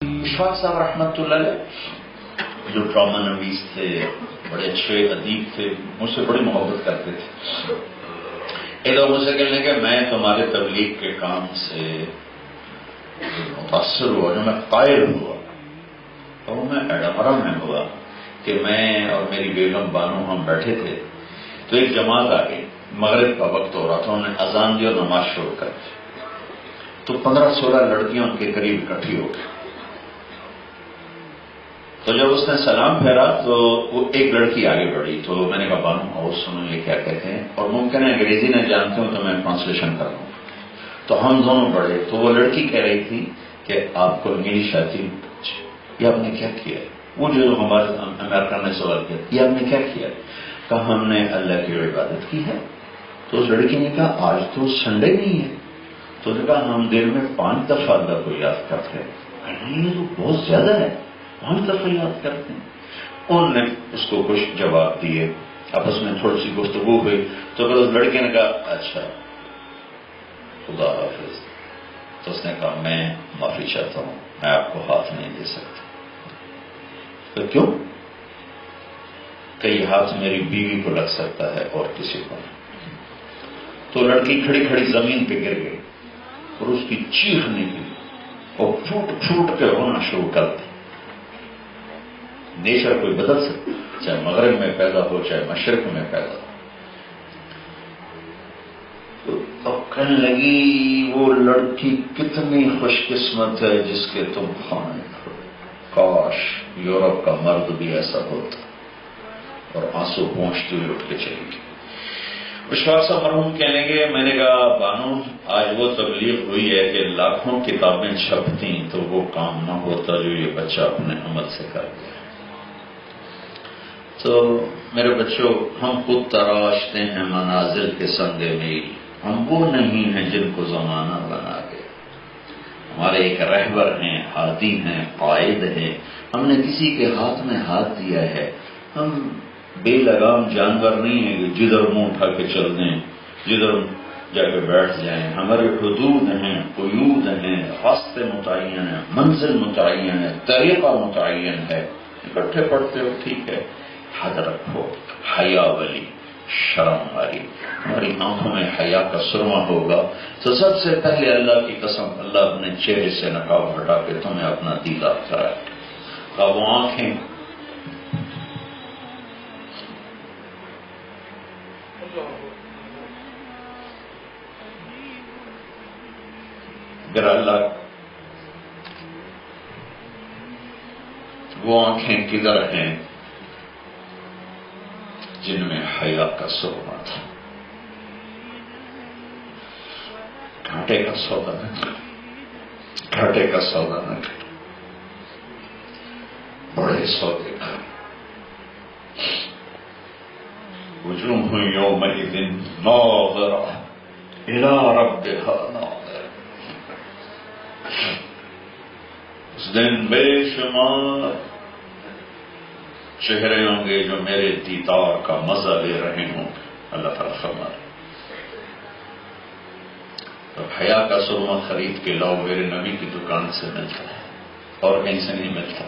اشفاق صاحب رحمۃ اللہ علیہ جو ڈرامہ نویس تھے، بڑے اچھے ادیب تھے، مجھ سے بڑی محبت کرتے تھے۔ ایک دفعہ مجھ سے کہنے کہ میں تمہارے تبلیغ کے کام سے متاثر ہوا، جو میں قائل ہوا اور میں ایڈمرا میں ہوا کہ میں اور میری بیگم بانو ہم بیٹھے تھے تو ایک جماعت آ گئی، مغرب کا وقت ہو رہا تھا، انہوں نے اذان دی اور نماز شروع کر دی تو 15-16 لڑکیاں ان کے قریب اکٹھی ہو گئی۔ تو جب اس نے سلام پھیرا تو وہ ایک لڑکی آگے بڑھی، تو میں نے کہا بانو اور سنو یہ کیا کہتے ہیں، اور ممکن ہے انگریزی نہ جانتے ہوں تو میں ٹرانسلیشن کر دوں۔ تو ہم دونوں بڑھے تو وہ لڑکی کہہ رہی تھی کہ آپ کو انگلش آتی، یہ آپ نے کیا کیا؟ وہ جو ہمارے امریکہ نے سوال کیا یہ آپ نے کیا کیا؟ کہا ہم نے اللہ کی عبادت کی ہے۔ تو اس لڑکی نے کہا آج تو سنڈے نہیں ہے، تو نے کہا ہم دن میں 5 دفعہ اللہ کو یاد کرتے ہیں۔ نہیں یہ تو بہت زیادہ ہے، 5 دفعہ یاد کرتے ہیں۔ انہوں نے اس کو کچھ جواب دیے، آپس میں تھوڑی سی گفتگو ہوئی تو پھر اس لڑکے نے کہا اچھا خدا حافظ۔ تو اس نے کہا میں معافی چاہتا ہوں، میں آپ کو ہاتھ نہیں دے سکتا۔ تو کیوں؟ کہ یہ ہاتھ میری بیوی کو لگ سکتا ہے اور کسی کو نہیں۔ تو لڑکی کھڑی کھڑی زمین پہ گر گئی اور اس کی چیخ نکلی اور پھوٹ پھوٹ کے رونا شروع کر دی۔ نیچر کوئی بدل سکتا، چاہے مغرب میں پیدا ہو چاہے مشرق میں پیدا ہو۔ تو کہنے لگی وہ لڑکی کتنی خوش قسمت ہے جس کے تم خانے کھڑے، کاش یورپ کا مرد بھی ایسا ہوتا، اور آنسو پہنچتے ہوئے اٹھ کے چلی گئی۔ اشفاق صاحب مرحوم کہنے گے میں نے کہا بانو آج وہ تبلیغ ہوئی ہے کہ لاکھوں کتابیں چھپتی تو وہ کام نہ ہوتا جو یہ بچہ اپنے عمل سے کر گیا۔ تو میرے بچوں ہم خود تراشتے ہیں منازل کے سنگ میل، ہم وہ نہیں ہیں جن کو زمانہ بنا گیا۔ ہمارے ایک رہبر ہیں، ہادی ہیں، قائد ہیں، ہم نے کسی کے ہاتھ میں ہاتھ دیا ہے۔ ہم بے لگام جانور نہیں ہیں کہ جدھر منہ اٹھا کے چل دیں، جدھر جا کے بیٹھ جائیں۔ ہمارے حدود ہیں، قیود ہیں، راستے متعین ہیں، منزل متعین ہے، طریقہ متعین ہے۔ اکٹھے پڑھتے ہو ٹھیک ہے، حد رکھو، حیا والی، شرم والی۔ ہماری آنکھوں میں حیا کا سرما ہوگا تو سب سے پہلے اللہ کی قسم اللہ اپنے چہرے سے نقاب ہٹا کے تمہیں اپنا دیدار کرائے گا۔ وہ آنکھیں اگر اللہ وہ آنکھیں کدھر ہیں جن میں حیا کا سرما تھا؟ گھاٹے کا سودا نہ کر، گھاٹے کا سودا نہ کر، بڑے سودے کر۔ وجوہ یومئذ ناظرہ الی ربہا ناظرہ۔ اس دن بے شمار چہرے ہوں گے جو میرے دیدار کا مزہ لے رہے ہوں گے۔ اللہ تعالیٰ فرما رہے تو حیا کا سرما خرید کے لاؤ، میرے نبی کی دکان سے ملتا ہے اور کہیں سے نہیں ملتا۔